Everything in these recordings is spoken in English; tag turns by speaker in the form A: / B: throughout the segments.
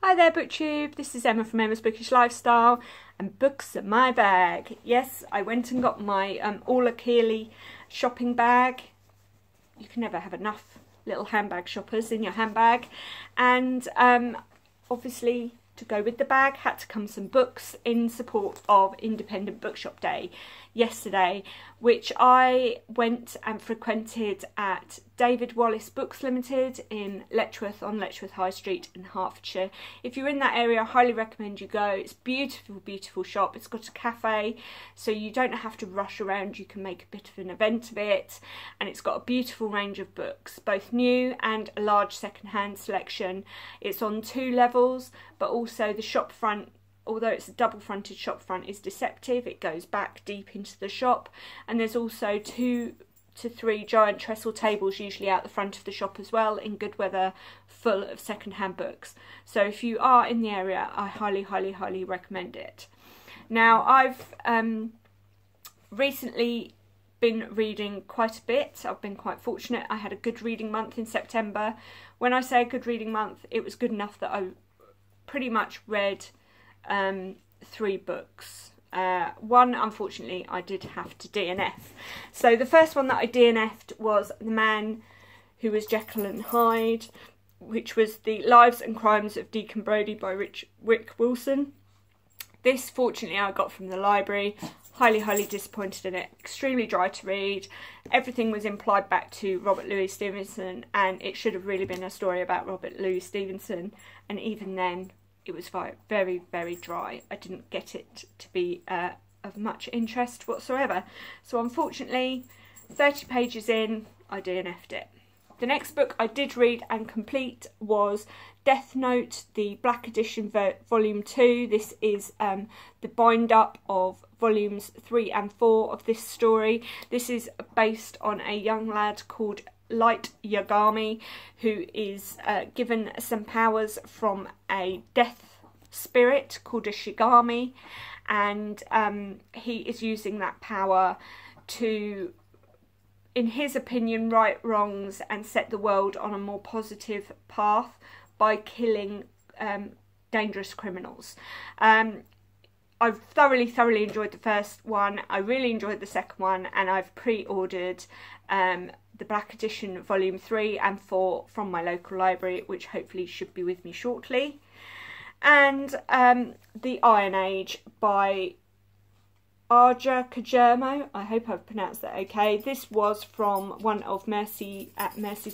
A: Hi there BookTube, this is Emma from Emma's Bookish Lifestyle and books are my bag. Yes, I went and got my Orla Keeley shopping bag. You can never have enough little handbag shoppers in your handbag. And obviously to go with the bag had to come some books in support of Independent Bookshop Day yesterday, which I went and frequented at David Wallace Books Limited in Letchworth on Letchworth High Street in Hertfordshire. If you're in that area, I highly recommend you go. It's a beautiful, beautiful shop. It's got a cafe, so you don't have to rush around. You can make a bit of an event of it, and it's got a beautiful range of books, both new and a large second-hand selection. It's on 2 levels, but also the shop front, although it's a double-fronted shop front, is deceptive. It goes back deep into the shop, and there's also 2 to 3 giant trestle tables usually out the front of the shop as well, in good weather, full of second-hand books. So if you are in the area, I highly, highly, highly recommend it. Now, I've recently been reading quite a bit. I've been quite fortunate. I had a good reading month in September. When I say a good reading month, it was good enough that I pretty much read 3 books. One, unfortunately, I did have to DNF. So the first one that I DNF'd was The Man Who Was Jekyll Hyde, which was The Lives and Crimes of Deacon Brodie by Rick Wilson. This, fortunately, I got from the library. Highly, highly disappointed in it. Extremely dry to read. Everything was implied back to Robert Louis Stevenson, and it should have really been a story about Robert Louis Stevenson, and even then it was very, very dry. I didn't get it to be of much interest whatsoever. So unfortunately, 30 pages in, I DNF'd it. The next book I did read and complete was Death Note, the Black Edition Volume 2. This is the bind-up of Volumes 3 and 4 of this story. This is based on a young lad called Light Yagami, who is given some powers from a death spirit called a Shigami, and he is using that power to, in his opinion, right wrongs and set the world on a more positive path by killing dangerous criminals. I've thoroughly enjoyed the first one. I really enjoyed the second one, and I've pre-ordered the Black Edition Volume 3 and 4 from my local library, which hopefully should be with me shortly. And The Iron Age by Arja Kajermo. I hope I've pronounced that okay. This was from one of Mercy's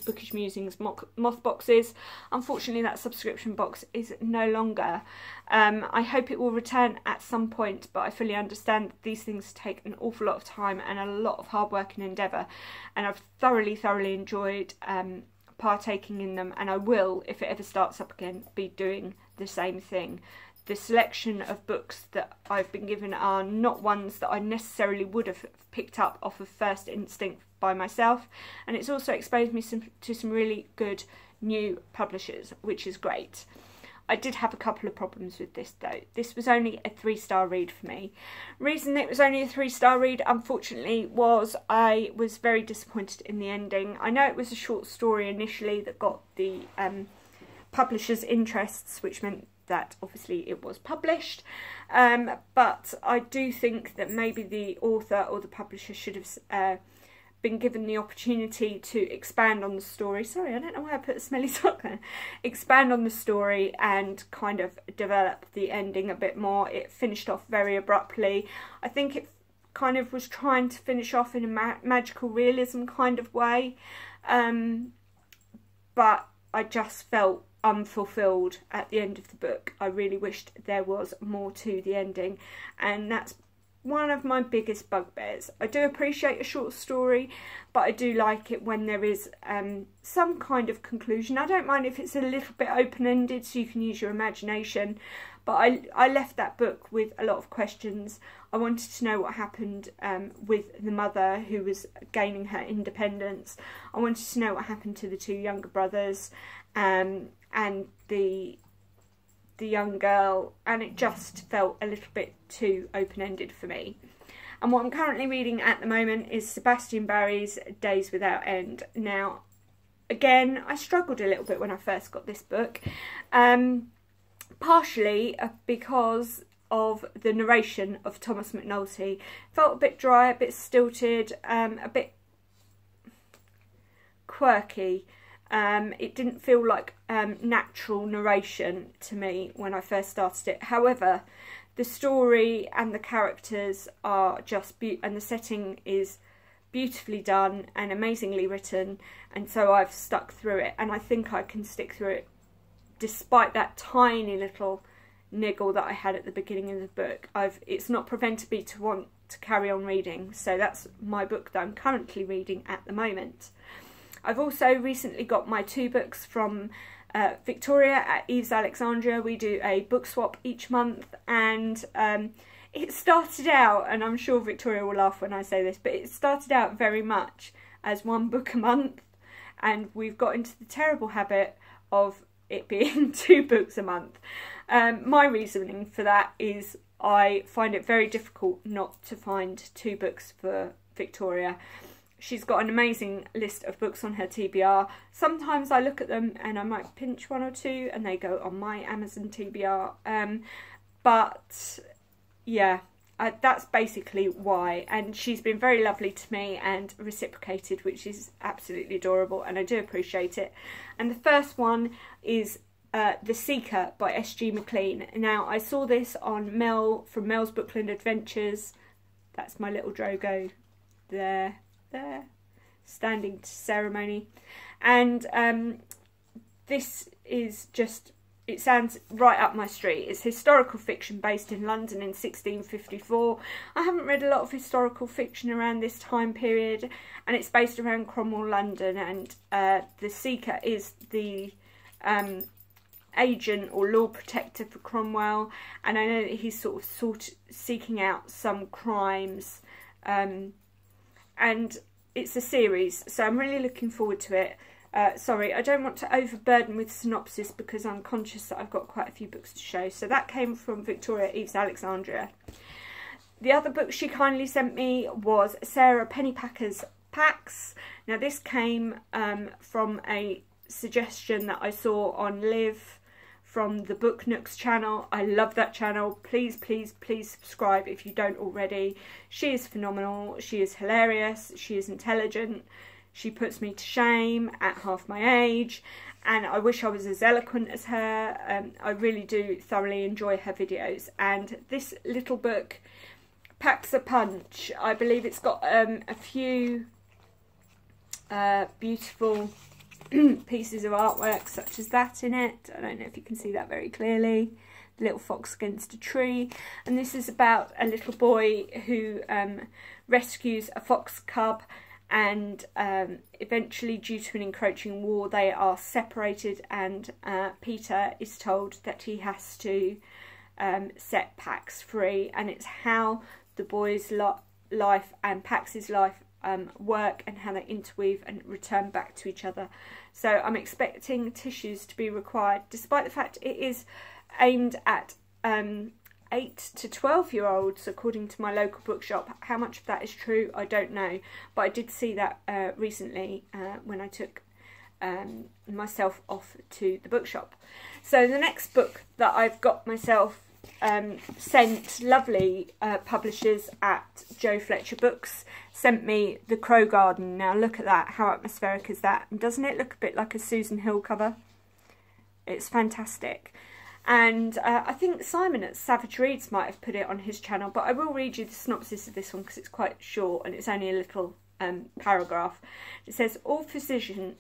A: Bookish Musings moth boxes. Unfortunately, that subscription box is no longer. I hope it will return at some point, but I fully understand that these things take an awful lot of time and a lot of hard work and endeavour, and I've thoroughly enjoyed partaking in them, and I will, if it ever starts up again, be doing the same thing. The selection of books that I've been given are not ones that I necessarily would have picked up off of first instinct by myself, and it's also exposed me to some really good new publishers, which is great. I did have a couple of problems with this though. This was only a 3-star read for me. Reason it was only a 3-star read, unfortunately, was I was very disappointed in the ending. I know it was a short story initially that got the publisher's interests, which meant that obviously it was published, but I do think that maybe the author or the publisher should have been given the opportunity to expand on the story. Sorry, I don't know why I put a smelly sock there. Expand on the story and kind of develop the ending a bit more. It finished off very abruptly. I think it kind of was trying to finish off in a magical realism kind of way, but I just felt unfulfilled at the end of the book. I really wished there was more to the ending, and that's one of my biggest bugbears. I do appreciate a short story, but I do like it when there is some kind of conclusion. I don't mind if it's a little bit open-ended so you can use your imagination, but I left that book with a lot of questions. I wanted to know what happened with the mother who was gaining her independence. I wanted to know what happened to the 2 younger brothers, and the young girl, and it just felt a little bit too open-ended for me. And what I'm currently reading at the moment is Sebastian Barry's Days Without End. Now, again, I struggled a little bit when I first got this book. partially because of the narration of Thomas McNulty. Felt a bit dry, a bit stilted, a bit quirky. It didn't feel like natural narration to me when I first started it. However, the story and the characters are just and the setting is beautifully done and amazingly written, and so I've stuck through it, and I think I can stick through it despite that tiny little niggle that I had at the beginning of the book. It's not prevented me to want to carry on reading, so that's my book that I'm currently reading at the moment. I've also recently got my 2 books from Victoria at Eve's Alexandria. We do a book swap each month, and it started out, and I'm sure Victoria will laugh when I say this, but it started out very much as 1 book a month, and we've got into the terrible habit of it being 2 books a month. My reasoning for that is I find it very difficult not to find 2 books for Victoria. She's got an amazing list of books on her TBR. Sometimes I look at them and I might pinch 1 or 2 and they go on my Amazon TBR. But yeah, that's basically why. And she's been very lovely to me and reciprocated, which is absolutely adorable, and I do appreciate it. And the first one is The Seeker by S.G. McLean. Now, I saw this on Mel from Mel's Bookland Adventures. That's my little Drogo there, standing to ceremony. And this is just, it sounds right up my street. It's historical fiction based in London in 1654. I haven't read a lot of historical fiction around this time period, and it's based around Cromwell, London, and the Seeker is the agent or law protector for Cromwell, and I know that he's sort of seeking out some crimes, and it's a series, so I'm really looking forward to it. Sorry, I don't want to overburden with synopsis because I'm conscious that I've got quite a few books to show. So that came from Victoria Eve's Alexandria. The other book she kindly sent me was Sarah Pennypacker's Packs. Now this came from a suggestion that I saw on Liv from the Book Nooks channel. I love that channel. Please, please, please subscribe if you don't already. She is phenomenal. She is hilarious. She is intelligent. She puts me to shame at half my age, and I wish I was as eloquent as her. I really do thoroughly enjoy her videos, and this little book packs a punch. I believe it's got a few beautiful pieces of artwork such as that in it. I don't know if you can see that very clearly. The little fox against a tree, and this is about a little boy who rescues a fox cub, and eventually, due to an encroaching war, they are separated, and Peter is told that he has to set Pax free, and it's how the boy's life and Pax's life work, and how they interweave and return back to each other. So I'm expecting tissues to be required, despite the fact it is aimed at 8 to 12-year-olds, according to my local bookshop. How much of that is true, I don't know, but I did see that recently when I took myself off to the bookshop. So the next book that I've got myself sent, lovely publishers at Joe Fletcher Books sent me The Crow Garden. Now look at that, how atmospheric is that? And doesn't it look a bit like a Susan Hill cover? It's fantastic. And I think Simon at Savage Reads might have put it on his channel, but I will read you the synopsis of this one because it's quite short and it's only a little paragraph. It says, all physicians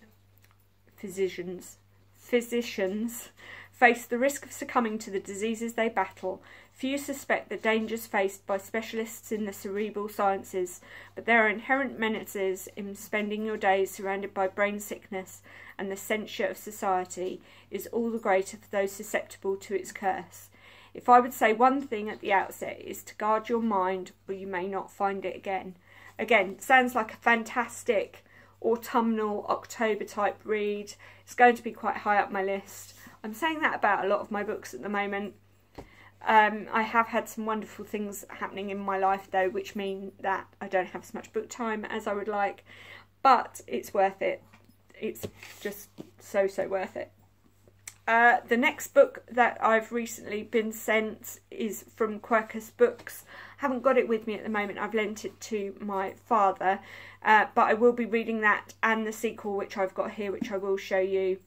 A: face the risk of succumbing to the diseases they battle. Few suspect the dangers faced by specialists in the cerebral sciences, but there are inherent menaces in spending your days surrounded by brain sickness, and the censure of society is all the greater for those susceptible to its curse. If I would say one thing at the outset, it is to guard your mind, or you may not find it again. Again, sounds like a fantastic autumnal October type read. It's going to be quite high up my list. I'm saying that about a lot of my books at the moment. I have had some wonderful things happening in my life though, which mean that I don't have as much book time as I would like, but it's worth it. It's just so worth it. The next book that I've recently been sent is from Quercus Books. I haven't got it with me at the moment. I've lent it to my father, but I will be reading that and the sequel, which I've got here, which I will show you,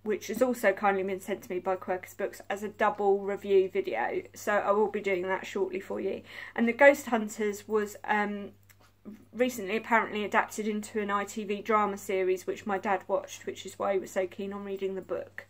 A: which has also kindly been sent to me by Quercus Books as a double review video. So I will be doing that shortly for you. And The Ghost Hunters was recently apparently adapted into an ITV drama series, which my dad watched, which is why he was so keen on reading the book.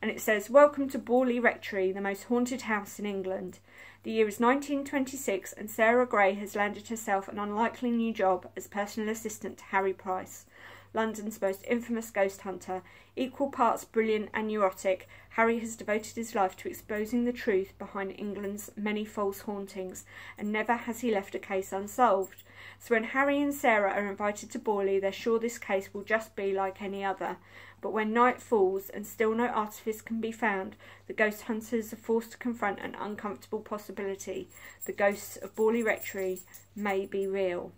A: And it says, "Welcome to Borley Rectory, the most haunted house in England. The year is 1926 and Sarah Gray has landed herself an unlikely new job as personal assistant to Harry Price, London's most infamous ghost hunter. Equal parts brilliant and neurotic, Harry has devoted his life to exposing the truth behind England's many false hauntings, and never has he left a case unsolved. So when Harry and Sarah are invited to Borley, they're sure this case will just be like any other. But when night falls and still no artifice can be found, the ghost hunters are forced to confront an uncomfortable possibility. The ghosts of Borley Rectory may be real."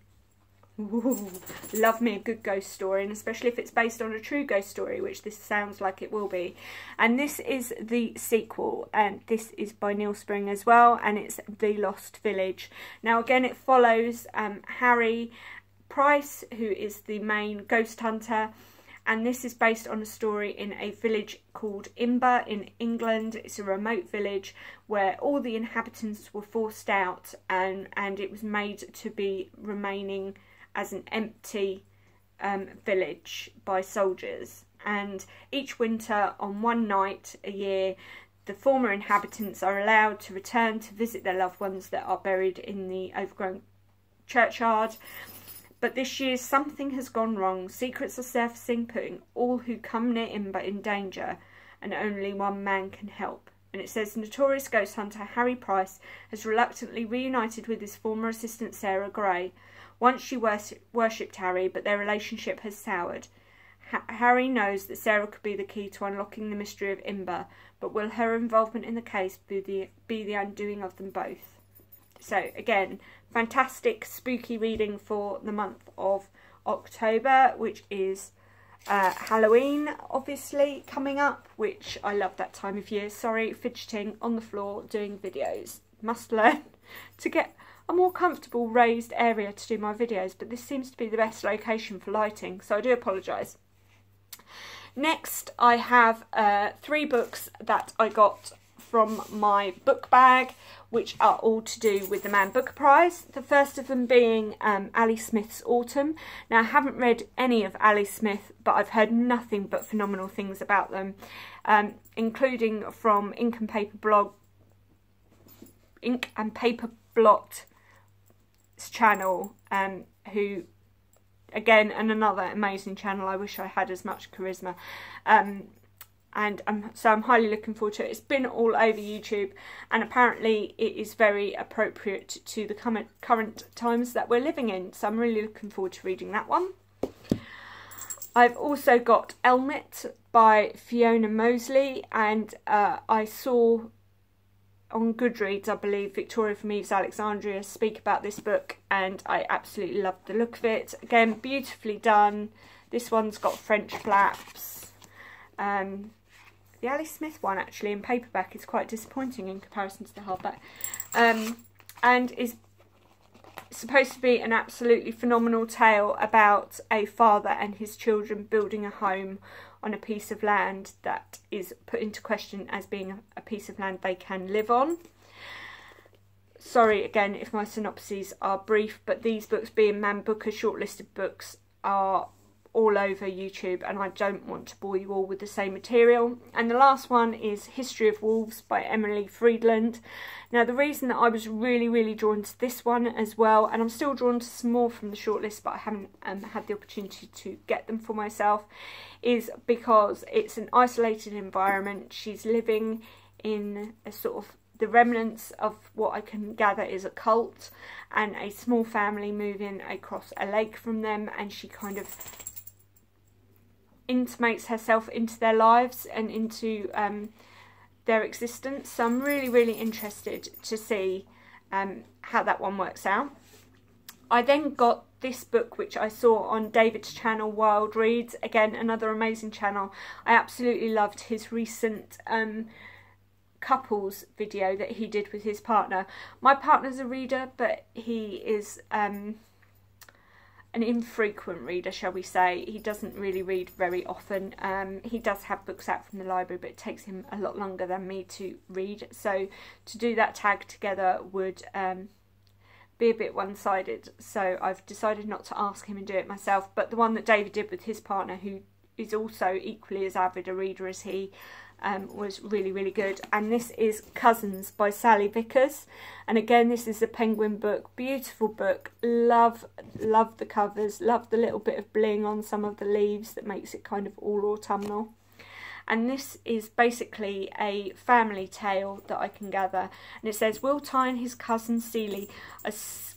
A: Ooh, love me a good ghost story, and especially if it's based on a true ghost story, which this sounds like it will be. And this is the sequel, and this is by Neil Spring as well, and it's The Lost Village. Now again, it follows Harry Price, who is the main ghost hunter, and this is based on a story in a village called Imber in England. It's a remote village where all the inhabitants were forced out, and it was made to be remaining as an empty village by soldiers. And each winter, on one night a year, the former inhabitants are allowed to return to visit their loved ones that are buried in the overgrown churchyard. But this year something has gone wrong. Secrets are surfacing, putting all who come near Imber in danger, and only one man can help. And it says, notorious ghost hunter Harry Price has reluctantly reunited with his former assistant Sarah Gray. Once she worshipped Harry, but their relationship has soured. Harry knows that Sarah could be the key to unlocking the mystery of Imber, but will her involvement in the case be the undoing of them both? So again, fantastic spooky reading for the month of October, which is Halloween obviously coming up, which I love that time of year. Sorry, fidgeting on the floor doing videos. Must learn to get a more comfortable raised area to do my videos, but this seems to be the best location for lighting, so I do apologise. Next, I have 3 books that I got from my book bag, which are all to do with the Man Booker Prize. The first of them being Ali Smith's Autumn. Now, I haven't read any of Ali Smith, but I've heard nothing but phenomenal things about them, including from Ink and Paper Blot's channel, who, again, and another amazing channel. I wish I had as much charisma. So I'm highly looking forward to it. It's been all over YouTube, and apparently it is very appropriate to the current times that we're living in. So I'm really looking forward to reading that one. I've also got Elmet by Fiona Mosley, and I saw on Goodreads, I believe, Victoria from Eve's Alexandria speak about this book, and I absolutely loved the look of it. Again, beautifully done. This one's got French flaps. The Ali Smith one, actually, in paperback is quite disappointing in comparison to the hardback, and is supposed to be an absolutely phenomenal tale about a father and his children building a home on a piece of land that is put into question as being a piece of land they can live on. Sorry again if my synopses are brief, but these books, being Man Booker shortlisted books, are all over YouTube, and I don't want to bore you all with the same material. And the last one is History of Wolves by Emily Friedland. Now, the reason that I was really drawn to this one as well, and I'm still drawn to some more from the shortlist, but I haven't had the opportunity to get them for myself, is because it's an isolated environment. She's living in a sort of the remnants of what I can gather is a cult, and a small family move in across a lake from them, and she kind of intimates herself into their lives and into their existence. So I'm really interested to see how that one works out. I then got this book, which I saw on David's channel, Wild Reads. Again, another amazing channel. I absolutely loved his recent couples video that he did with his partner. My partner's a reader, but he is an infrequent reader, shall we say. He doesn't really read very often. He does have books out from the library, but it takes him a lot longer than me to read. So to do that tag together would be a bit one-sided. So I've decided not to ask him and do it myself. But the one that David did with his partner, who is also equally as avid a reader as he, was really, really good. And this is Cousins by Sally Vickers. And again, this is a Penguin book. Beautiful book. Love the covers. Love the little bit of bling on some of the leaves that makes it kind of all autumnal. And this is basically a family tale that I can gather. And it says, Will Ty and his cousin Celie are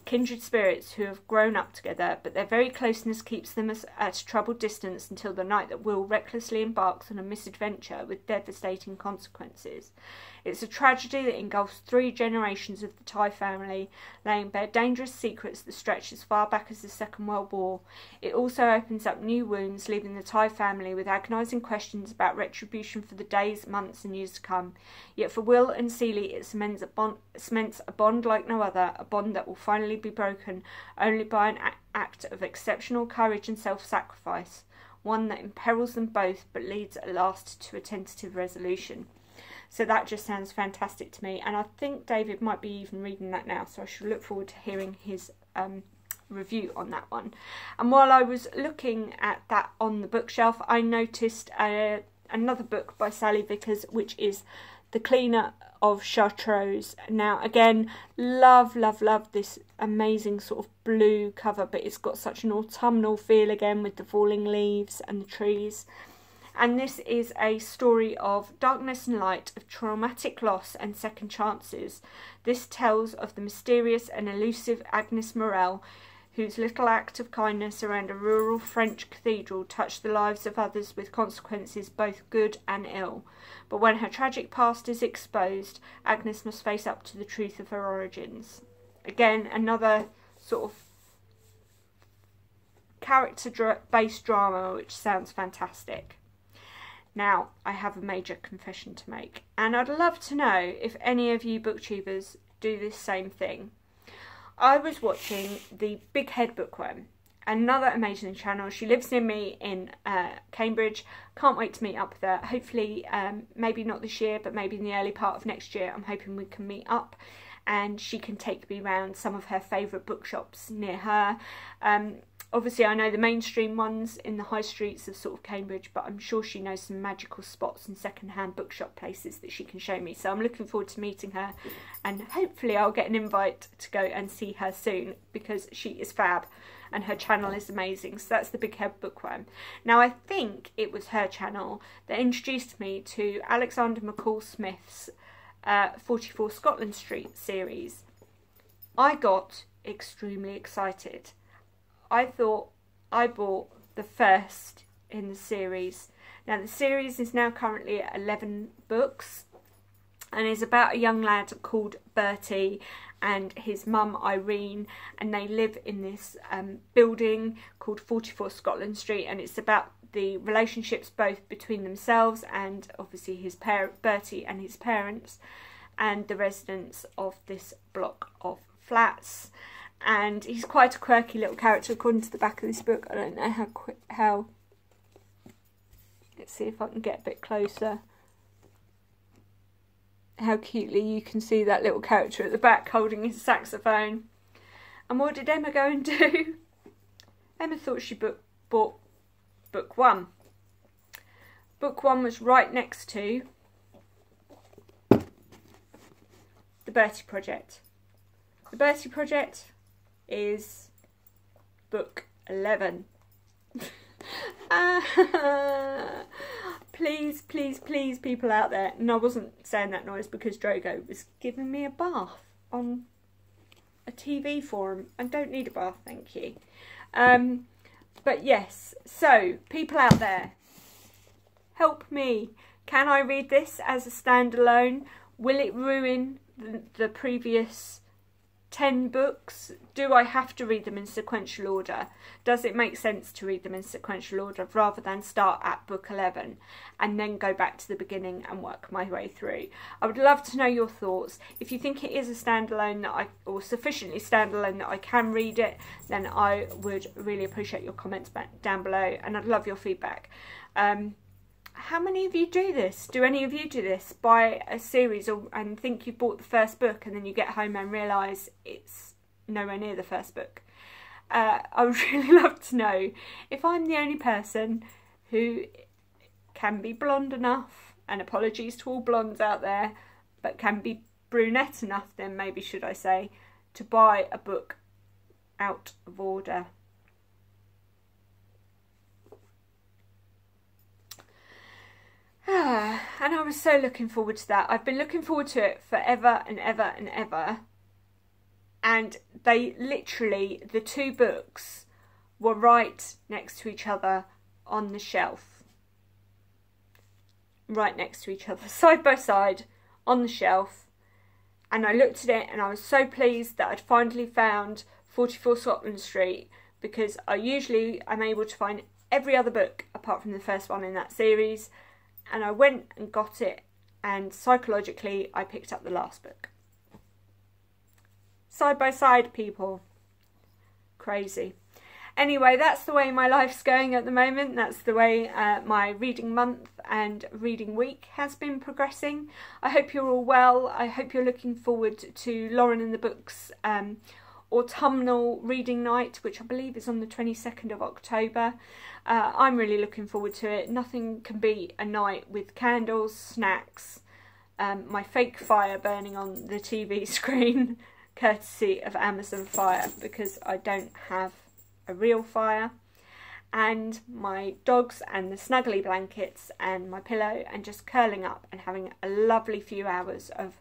A: kindred spirits who have grown up together, but their very closeness keeps them at a troubled distance until the night that Will recklessly embarks on a misadventure with devastating consequences. It's a tragedy that engulfs 3 generations of the Ty family, laying bare dangerous secrets that stretch as far back as the Second World War. It also opens up new wounds, leaving the Ty family with agonising questions about retribution for the days, months and years to come. Yet for Will and Celie, it cements a bond like no other, a bond that will finally be broken only by an act of exceptional courage and self-sacrifice, one that imperils them both but leads at last to a tentative resolution. So that just sounds fantastic to me, and I think David might be even reading that now, so I should look forward to hearing his review on that one. And while I was looking at that on the bookshelf, I noticed another book by Sally Vickers, which is The Cleaner of Chartreuse. Now again, love this amazing sort of blue cover, but it's got such an autumnal feel again with the falling leaves and the trees. And this is a story of darkness and light, of traumatic loss and second chances. This tells of the mysterious and elusive Agnes Morel, whose little act of kindness around a rural French cathedral touched the lives of others with consequences both good and ill. But when her tragic past is exposed, Agnes must face up to the truth of her origins. Again, another sort of character-based drama, which sounds fantastic. Now, I have a major confession to make, and I'd love to know if any of you booktubers do this same thing. I was watching the Big Head Bookworm, another amazing channel. She lives near me in Cambridge. Can't wait to meet up with her. Hopefully, maybe not this year, but maybe in the early part of next year. I'm hoping we can meet up and she can take me round some of her favourite bookshops near her. Obviously, I know the mainstream ones in the high streets of sort of Cambridge, but I'm sure she knows some magical spots and second-hand bookshop places that she can show me. So I'm looking forward to meeting her, and hopefully I'll get an invite to go and see her soon, because she is fab and her channel is amazing. So that's the Big Head Bookworm. Now, I think it was her channel that introduced me to Alexander McCall Smith's 44 Scotland Street series. I got extremely excited. I thought I bought the first in the series. Now the series is now currently at 11 books and is about a young lad called Bertie and his mum Irene, and they live in this building called 44 Scotland Street, and it's about the relationships both between themselves and obviously his Bertie and his parents and the residents of this block of flats. And he's quite a quirky little character according to the back of this book. I don't know how let's see if I can get a bit closer, how cutely you can see that little character at the back holding his saxophone. And what did Emma go and do? Emma thought she bought book 1. Book 1 was right next to The Bertie Project. The Bertie Project is book 11. Please, please, please, people out there. And I wasn't saying that noise because Drogo was giving me a bath on a TV forum. I don't need a bath, thank you. But yes, so people out there, help me. Can I read this as a standalone? Will it ruin the previous 10 books, do I have to read them in sequential order? Does it make sense to read them in sequential order rather than start at book 11 and then go back to the beginning and work my way through? I would love to know your thoughts. If you think it is a standalone or sufficiently standalone that I can read it, then I would really appreciate your comments down below, and I'd love your feedback. How many of you do this? Do any of you do this? Buy a series and think you've bought the first book, and then you get home and realise it's nowhere near the first book? I would really love to know. If I'm the only person who can be blonde enough, and apologies to all blondes out there, but can be brunette enough, then maybe should I say, to buy a book out of order. And I was so looking forward to that. I've been looking forward to it forever and ever and ever. And they literally, the 2 books were right next to each other on the shelf. Right next to each other, side by side, on the shelf. And I looked at it and I was so pleased that I'd finally found 44 Scotland Street, because I usually am able to find every other book apart from the first one in that series. And I went and got it, and psychologically I picked up the last book. Side by side, people. Crazy. Anyway, that's the way my life's going at the moment. That's the way my reading month and reading week has been progressing. I hope you're all well. I hope you're looking forward to Lauren and the Books autumnal reading night, which I believe is on the 22nd of October. I'm really looking forward to it. Nothing can beat a night with candles, snacks, my fake fire burning on the TV screen, courtesy of Amazon Fire, because I don't have a real fire, and my dogs and the snuggly blankets and my pillow, and just curling up and having a lovely few hours of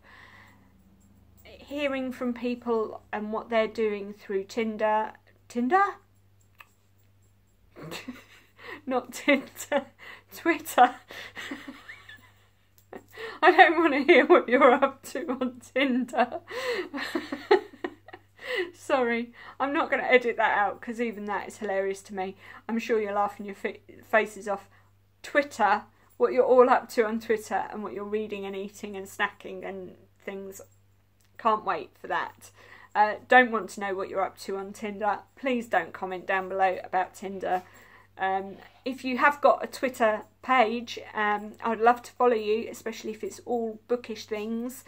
A: hearing from people and what they're doing through Tinder? Not Tinder, Twitter. I don't want to hear what you're up to on Tinder. Sorry, I'm not going to edit that out, because even that is hilarious to me. I'm sure you're laughing your faces off. Twitter, what you're all up to on Twitter, and what you're reading and eating and snacking and things. Can't wait for that. Don't want to know what you're up to on Tinder. Please don't comment down below about Tinder. If you have got a Twitter page, I'd love to follow you, especially if it's all bookish things.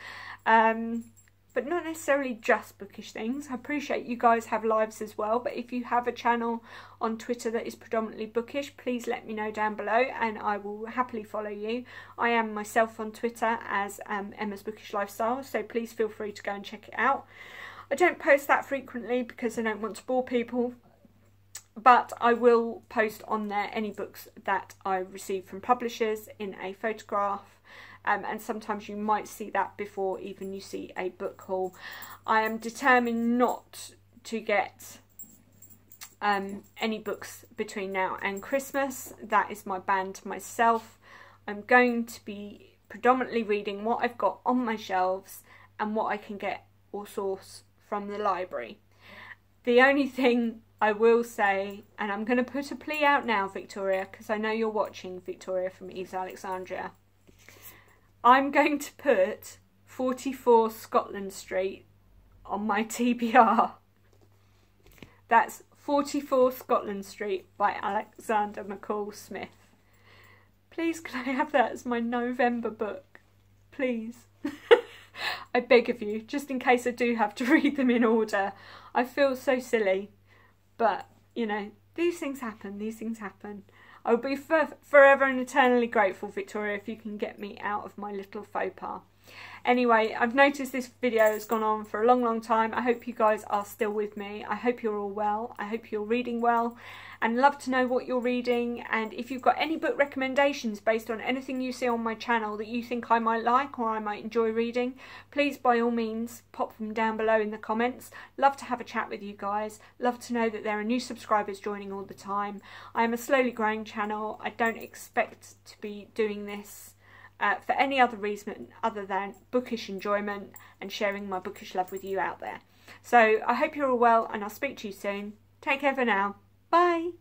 A: But not necessarily just bookish things. I appreciate you guys have lives as well, but if you have a channel on Twitter that is predominantly bookish, please let me know down below and I will happily follow you. I am myself on Twitter as Emma's Bookish Lifestyle, so please feel free to go and check it out. I don't post that frequently because I don't want to bore people, but I will post on there any books that I receive from publishers in a photograph. And sometimes you might see that before even you see a book haul. I am determined not to get any books between now and Christmas. That is my ban to myself. I'm going to be predominantly reading what I've got on my shelves and what I can get or source from the library. The only thing I will say, and I'm going to put a plea out now, Victoria, because I know you're watching, Victoria from Eve's Alexandria. I'm going to put 44 Scotland Street on my TBR. That's 44 Scotland Street by Alexander McCall Smith. Please, can I have that as my November book? Please. I beg of you, just in case I do have to read them in order. I feel so silly, but, you know, these things happen, these things happen. I will be forever and eternally grateful, Victoria, if you can get me out of my little faux pas. Anyway, I've noticed this video has gone on for a long time. I hope you guys are still with me. I hope you're all well. I hope you're reading well, and love to know what you're reading. And if you've got any book recommendations based on anything you see on my channel that you think I might like or I might enjoy reading, please by all means pop them down below in the comments. Love to have a chat with you guys. Love to know that there are new subscribers joining all the time. I am a slowly growing channel. I don't expect to be doing this for any other reason other than bookish enjoyment and sharing my bookish love with you out there. So I hope you're all well, and I'll speak to you soon. Take care for now. Bye.